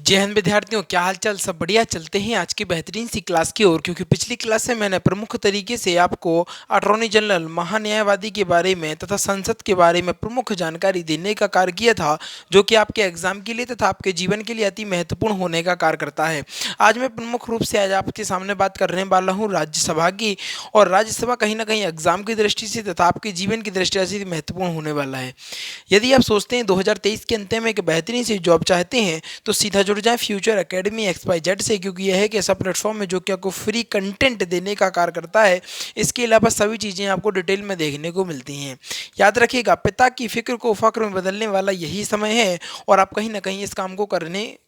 जय हिंद विद्यार्थियों, क्या हाल चाल? सब बढ़िया? चलते हैं आज की बेहतरीन सी क्लास की ओर। क्योंकि पिछली क्लास से मैंने प्रमुख तरीके से आपको अटॉर्नी जनरल, महान्यायवादी के बारे में तथा संसद के बारे में प्रमुख जानकारी देने का कार्य किया था, जो कि आपके एग्जाम के लिए तथा आपके जीवन के लिए अति महत्वपूर्ण होने का कार्य करता है। आज मैं प्रमुख रूप से आज आपके सामने बात करने वाला हूँ राज्यसभा की। और राज्यसभा कहीं ना कहीं एग्जाम की दृष्टि से तथा आपके जीवन की दृष्टि से महत्वपूर्ण होने वाला है। यदि आप सोचते हैं 2023 के अंत में एक बेहतरीन सी जॉब चाहते हैं, तो सीधा जुड़ जाएं फ्यूचर एकेडमी XYZ से। क्योंकि यह एक ऐसा प्लेटफॉर्म है जो कि आपको फ्री कंटेंट देने का कार्य करता है। इसके अलावा सभी चीज़ें आपको डिटेल में देखने को मिलती हैं। याद रखिएगा, पिता की फिक्र को फक्र में बदलने वाला यही समय है। और आप कहीं ना कहीं इस काम को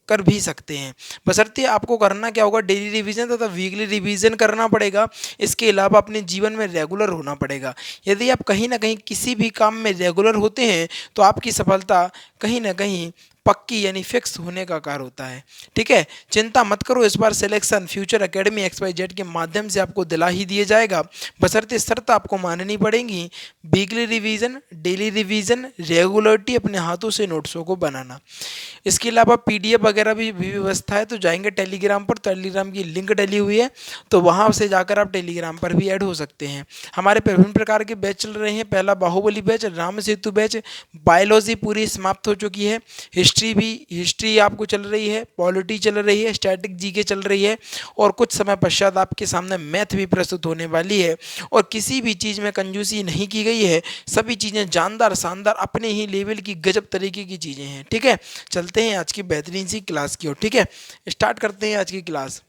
कर भी सकते हैं। बशर्ते आपको करना क्या होगा, डेली रिवीजन तथा वीकली रिवीजन करना पड़ेगा। इसके अलावा अपने जीवन में रेगुलर होना पड़ेगा। यदि आप कहीं ना कहीं किसी भी काम में रेगुलर होते हैं, तो आपकी सफलता कहीं ना कहीं पक्की यानी फिक्स होने का कार्य होता है। ठीक है, चिंता मत करो, इस बार सिलेक्शन फ्यूचर एकेडमी XYZ के माध्यम से आपको दिला ही दिया जाएगा। बशर्ते शर्त आपको माननी पड़ेगी, weekly revision, daily revision, regularity, अपने हाथों से नोट्सों को बनाना। इसके अलावा PDF वगैरह भी व्यवस्था है। तो जाएंगे टेलीग्राम पर, टेलीग्राम की लिंक डली हुई है, तो वहाँ से जाकर आप टेलीग्राम पर भी ऐड हो सकते हैं। हमारे विभिन्न प्रकार के बैच चल रहे हैं। पहला Baahubali batch, Ram Setu batch, biology पूरी समाप्त हो चुकी है, हिस्ट्री आपको चल रही है, पॉलिटी चल रही है, स्टैटिक GK चल रही है, और कुछ समय पश्चात आपके सामने मैथ भी प्रस्तुत होने वाली है। और किसी भी चीज़ में कंजूसी नहीं की गई है, सभी चीज़ें जानदार शानदार अपने ही लेवल की गजब तरीके की चीज़ें हैं। ठीक है, चलते हैं आज की बेहतरीन सी क्लास की ओर। ठीक है, स्टार्ट करते हैं आज की क्लास।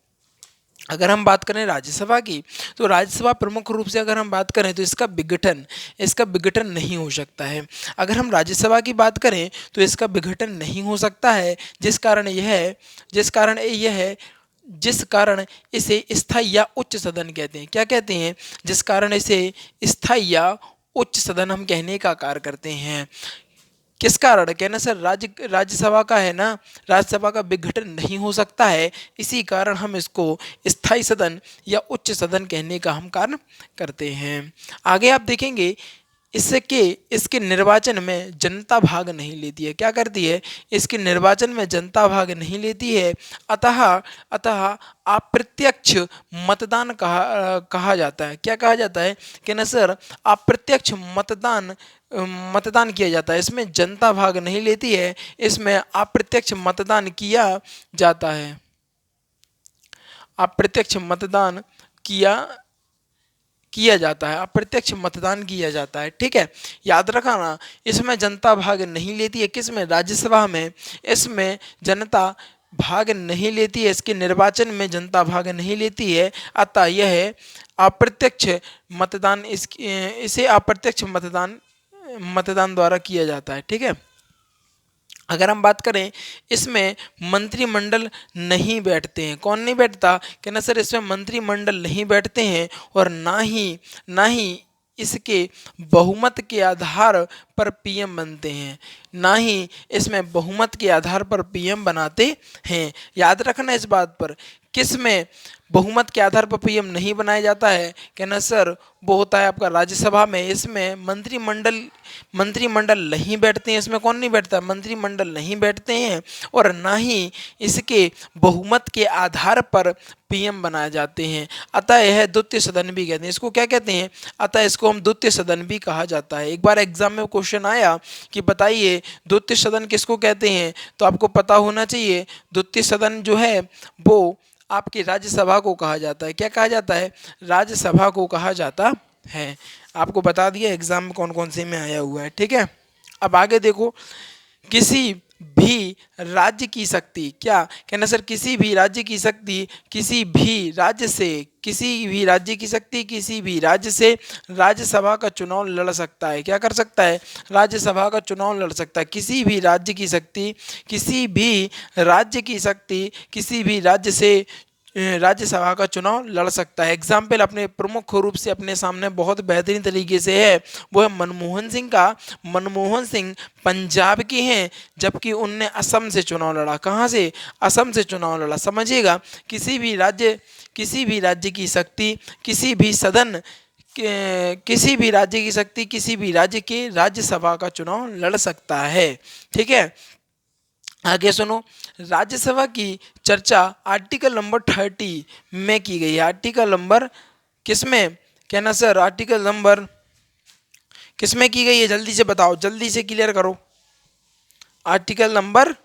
अगर हम बात करें राज्यसभा की, तो राज्यसभा प्रमुख रूप से अगर हम बात करें तो इसका विघटन नहीं हो सकता है। अगर हम राज्यसभा की बात करें तो इसका विघटन नहीं हो सकता है। जिस कारण इसे स्थायी या उच्च सदन कहते हैं। क्या कहते हैं? जिस कारण इसे स्थायी या उच्च सदन हम कहने का कार्य करते हैं। किस कारण? कहना सर, राज्यसभा का है ना, राज्यसभा का विघटन नहीं हो सकता है, इसी कारण हम इसको स्थायी सदन या उच्च सदन कहने का हम कार्य करते हैं। आगे आप देखेंगे, इसके इसके निर्वाचन में जनता भाग नहीं लेती है। क्या करती है? इसके निर्वाचन में जनता भाग नहीं लेती है। अतः अतः अप्रत्यक्ष मतदान कहा जाता है। क्या कहा जाता है? कि ना सर, अप्रत्यक्ष मतदान किया जाता है। इसमें जनता भाग नहीं लेती है, इसमें अप्रत्यक्ष मतदान किया जाता है। अप्रत्यक्ष मतदान किया किया जाता है, अप्रत्यक्ष मतदान किया जाता है। ठीक है, याद रखना, इसमें जनता भाग नहीं लेती है। किस में? राज्यसभा में। इसमें जनता भाग नहीं लेती है, इसके निर्वाचन में जनता भाग नहीं लेती है। अतः यह अप्रत्यक्ष मतदान, इसे अप्रत्यक्ष मतदान द्वारा किया जाता है। ठीक है, अगर हम बात करें, इसमें मंत्रिमंडल नहीं बैठते हैं। कौन नहीं बैठता? कि ना सर, इसमें मंत्रिमंडल नहीं बैठते हैं, और ना ही इसके बहुमत के आधार पर PM बनते हैं। ना ही इसमें बहुमत के आधार पर PM बनाते हैं। याद रखना इस बात पर। किस में बहुमत के आधार पर PM नहीं बनाया जाता है? कहना सर, वो होता है आपका राज्यसभा में। इसमें मंत्रिमंडल नहीं बैठते हैं। इसमें कौन नहीं बैठता? मंत्रिमंडल नहीं बैठते हैं, और ना ही इसके बहुमत के आधार पर PM बनाए जाते हैं। अतः यह द्वितीय सदन भी कहते हैं। इसको क्या कहते हैं? अतः इसको हम द्वितीय सदन भी कहा जाता है। एक बार एग्जाम में क्वेश्चन आया कि बताइए द्वितीय सदन किसको कहते हैं, तो आपको पता होना चाहिए, द्वितीय सदन जो है वो आपकी राज्यसभा को कहा जाता है। क्या कहा जाता है? राज्यसभा को कहा जाता है। आपको बता दिया एग्जाम में कौन कौन से में आया हुआ है। ठीक है, अब आगे देखो, किसी भी राज्य की शक्ति, क्या कहना सर, किसी भी राज्य की शक्ति किसी भी राज्य से राज्यसभा का चुनाव लड़ सकता है। क्या कर सकता है? राज्यसभा का चुनाव लड़ सकता है। किसी भी राज्य की शक्ति किसी भी राज्य से राज्यसभा का चुनाव लड़ सकता है। एग्जाम्पल अपने प्रमुख रूप से अपने सामने बहुत बेहतरीन तरीके से है, वो है मनमोहन सिंह का। मनमोहन सिंह पंजाब के हैं, जबकि उनने असम से चुनाव लड़ा। कहाँ से? असम से चुनाव लड़ा। समझिएगा, किसी भी राज्य की शक्ति किसी भी राज्य के राज्यसभा का चुनाव लड़ सकता है। ठीक है, आगे सुनो, राज्यसभा की चर्चा आर्टिकल नंबर 30 में की गई है। आर्टिकल नंबर किसमें, कहना सर आर्टिकल नंबर किसमें की गई है, जल्दी से बताओ, जल्दी से क्लियर करो। आर्टिकल नंबर,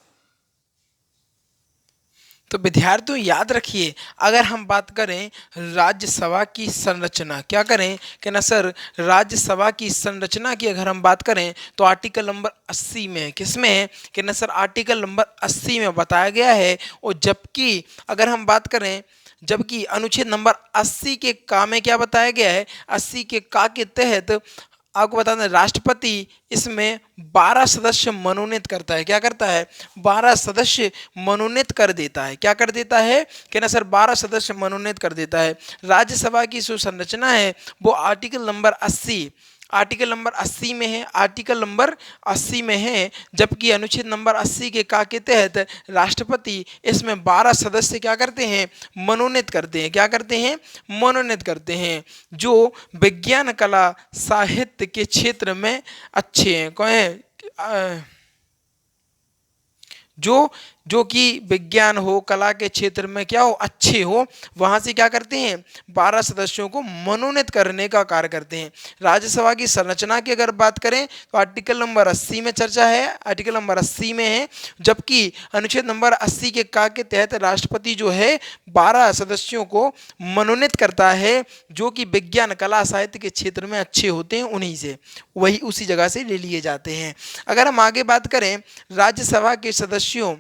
तो विद्यार्थियों याद रखिए, अगर हम बात करें राज्यसभा की संरचना, क्या करें, कहना सर राज्यसभा की संरचना की अगर हम बात करें तो आर्टिकल नंबर 80 में है। किसमें है, कहना सर आर्टिकल नंबर 80 में बताया गया है। और जबकि अगर हम बात करें, जबकि अनुच्छेद नंबर 80 के का में क्या बताया गया है, 80 के का के तहत आपको बता दें राष्ट्रपति इसमें 12 सदस्य मनोनीत करता है। क्या करता है, 12 सदस्य मनोनीत कर देता है। क्या कर देता है, कहना सर 12 सदस्य मनोनीत कर देता है। राज्यसभा की जो संरचना है वो आर्टिकल नंबर 80, आर्टिकल नंबर 80 में है, आर्टिकल नंबर 80 में है। जबकि अनुच्छेद नंबर 80 के का के तहत राष्ट्रपति इसमें 12 सदस्य क्या करते हैं, मनोनीत करते हैं। क्या करते हैं, मनोनीत करते हैं, जो विज्ञान कला साहित्य के क्षेत्र में अच्छे हैं। कौन है, जो जो कि विज्ञान हो, कला के क्षेत्र में क्या हो, अच्छे हो, वहां से क्या करते हैं, 12 सदस्यों को मनोनीत करने का कार्य करते हैं। राज्यसभा की संरचना की अगर बात करें तो आर्टिकल नंबर 80 में चर्चा है, आर्टिकल नंबर 80 में है। जबकि अनुच्छेद नंबर 80 के का के तहत राष्ट्रपति जो है 12 सदस्यों को मनोनीत करता है, जो कि विज्ञान कला साहित्य के क्षेत्र में अच्छे होते हैं, उन्हीं से, वही उसी जगह से ले लिए जाते हैं। अगर हम आगे बात करें राज्यसभा के सदस्यों,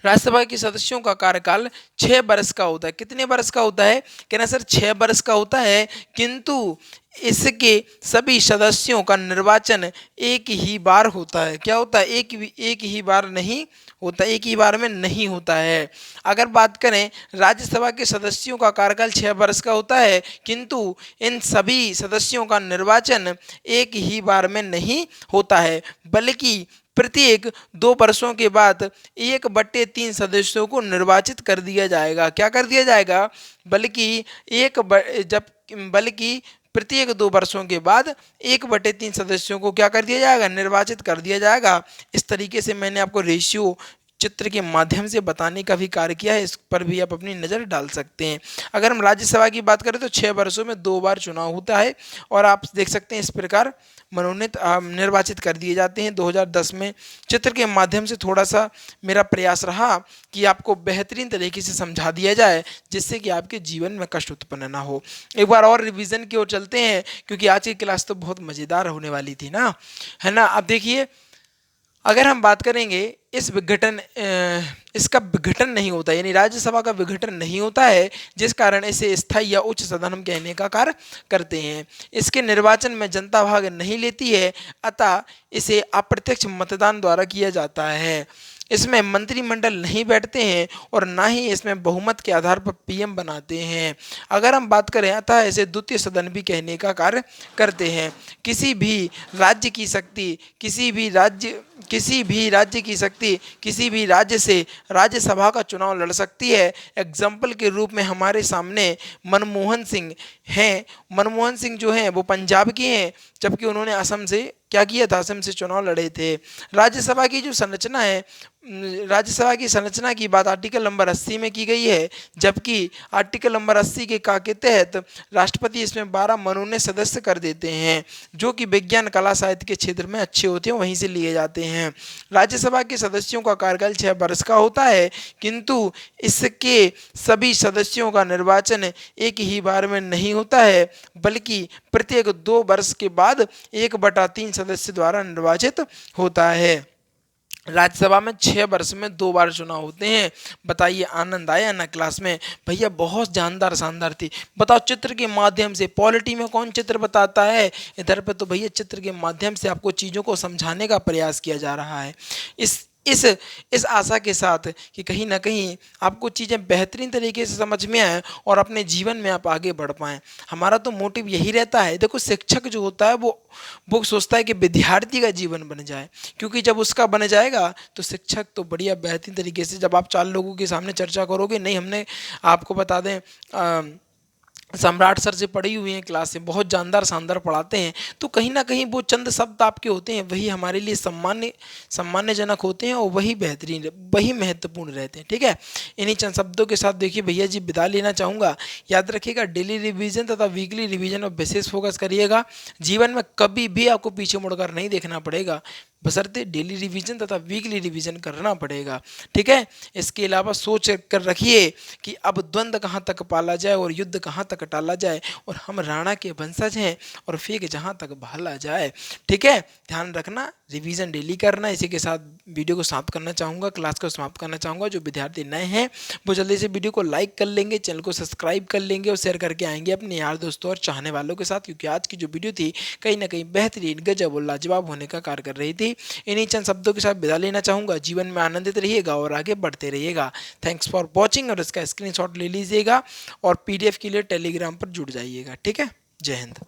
राज्यसभा के सदस्यों का कार्यकाल 6 वर्ष का होता है। कितने वर्ष का होता है, कहना सर 6 वर्ष का होता है। किंतु इसके सभी सदस्यों का निर्वाचन एक ही बार होता है। क्या होता है, एक ही बार नहीं होता, एक ही बार में नहीं होता है। अगर बात करें राज्यसभा के सदस्यों का कार्यकाल 6 वर्ष का होता है, किंतु इन सभी सदस्यों का निर्वाचन एक ही बार में नहीं होता है, बल्कि प्रत्येक 2 वर्षों के बाद 1/3 सदस्यों को निर्वाचित कर दिया जाएगा। क्या कर दिया जाएगा, बल्कि बल्कि प्रत्येक 2 वर्षों के बाद 1/3 सदस्यों को क्या कर दिया जाएगा, निर्वाचित कर दिया जाएगा। इस तरीके से मैंने आपको रेशियो चित्र के माध्यम से बताने का भी कार्य किया है, इस पर भी आप अपनी नज़र डाल सकते हैं। अगर हम राज्यसभा की बात करें तो 6 वर्षों में 2 बार चुनाव होता है, और आप देख सकते हैं इस प्रकार मनोनीत निर्वाचित कर दिए जाते हैं। 2010 में चित्र के माध्यम से थोड़ा सा मेरा प्रयास रहा कि आपको बेहतरीन तरीके से समझा दिया जाए, जिससे कि आपके जीवन में कष्ट उत्पन्न ना हो। एक बार और रिवीजन की ओर चलते हैं, क्योंकि आज की क्लास तो बहुत मज़ेदार होने वाली थी ना, है ना। अब देखिए, अगर हम बात करेंगे इस विघटन इसका विघटन नहीं होता, यानी राज्यसभा का विघटन नहीं होता है, जिस कारण इसे स्थायी या उच्च सदन हम कहने का कार्य करते हैं। इसके निर्वाचन में जनता भाग नहीं लेती है, अतः इसे अप्रत्यक्ष मतदान द्वारा किया जाता है। इसमें मंत्रिमंडल नहीं बैठते हैं और ना ही इसमें बहुमत के आधार पर पीएम बनाते हैं। अगर हम बात करें, अतः इसे द्वितीय सदन भी कहने का कार्य करते हैं। किसी भी राज्य की शक्ति, किसी भी राज्य से राज्यसभा का चुनाव लड़ सकती है। एग्जाम्पल के रूप में हमारे सामने मनमोहन सिंह हैं। मनमोहन सिंह जो हैं वो पंजाब के हैं, जबकि उन्होंने असम से क्या किया था, असम से चुनाव लड़े थे। राज्यसभा की जो संरचना है, राज्यसभा की संरचना की बात आर्टिकल नंबर 80 में की गई है, जबकि आर्टिकल नंबर 80 के का के तहत राष्ट्रपति इसमें 12 मनोनीत सदस्य कर देते हैं, जो कि विज्ञान कला साहित्य के क्षेत्र में अच्छे होते हैं, वहीं से लिए जाते हैं। राज्यसभा के सदस्यों का कार्यकाल 6 वर्ष का होता है, किंतु इसके सभी सदस्यों का निर्वाचन एक ही बार में नहीं होता है, बल्कि प्रत्येक 2 वर्ष के बाद 1/3 सदस्य द्वारा निर्वाचित होता है। राज्यसभा में 6 वर्ष में 2 बार चुनाव होते हैं। बताइए, आनंद आया ना क्लास में? भैया बहुत जानदार शानदार थी। बताओ, चित्र के माध्यम से, पॉलिटी में कौन चित्र बताता है, इधर पे तो भैया चित्र के माध्यम से आपको चीज़ों को समझाने का प्रयास किया जा रहा है। इस आशा के साथ कि कहीं ना कहीं आपको चीज़ें बेहतरीन तरीके से समझ में आए और अपने जीवन में आप आगे बढ़ पाएँ। हमारा तो मोटिव यही रहता है। देखो, शिक्षक जो होता है वो सोचता है कि विद्यार्थी का जीवन बन जाए, क्योंकि जब उसका बन जाएगा तो शिक्षक तो बढ़िया बेहतरीन तरीके से, जब आप 4 लोगों के सामने चर्चा करोगे, नहीं हमने आपको बता दें सम्राट सर से पढ़ी हुई हैं क्लास में, बहुत जानदार शानदार पढ़ाते हैं, तो कहीं ना कहीं वो चंद शब्द आपके होते हैं वही हमारे लिए सम्मान्यजनक होते हैं और वही बेहतरीन वही महत्वपूर्ण रहते हैं। ठीक है, इन्हीं चंद शब्दों के साथ देखिए भैया जी विदा लेना चाहूँगा। याद रखिएगा डेली रिवीजन तथा वीकली रिवीजन और विशेष फोकस करिएगा। जीवन में कभी भी आपको पीछे मुड़कर नहीं देखना पड़ेगा, बशर्ते डेली रिवीजन तथा वीकली रिवीजन करना पड़ेगा। ठीक है, इसके अलावा सोच कर रखिए कि अब द्वंद्व कहाँ तक पाला जाए और युद्ध कहाँ तक टाला जाए, और हम राणा के वंशज हैं और फेंक जहाँ तक भाला जाए। ठीक है, ध्यान रखना, रिवीजन डेली करना। इसी के साथ वीडियो को समाप्त करना चाहूँगा, क्लास को समाप्त करना चाहूँगा। जो विद्यार्थी नए हैं वो जल्दी से वीडियो को लाइक कर लेंगे, चैनल को सब्सक्राइब कर लेंगे और शेयर करके आएंगे अपने यार दोस्तों और चाहने वालों के साथ, क्योंकि आज की जो वीडियो थी कहीं ना कहीं बेहतरीन गजब और लाजवाब होने का कार्य कर रही थी। इन्हीं चंद शब्दों के साथ विदा लेना चाहूँगा। जीवन में आनंदित रहिएगा और आगे बढ़ते रहिएगा। थैंक्स फॉर वॉचिंग, और इसका स्क्रीनशॉट ले लीजिएगा और पीडीएफ के लिए टेलीग्राम पर जुड़ जाइएगा। ठीक है, जय हिंद।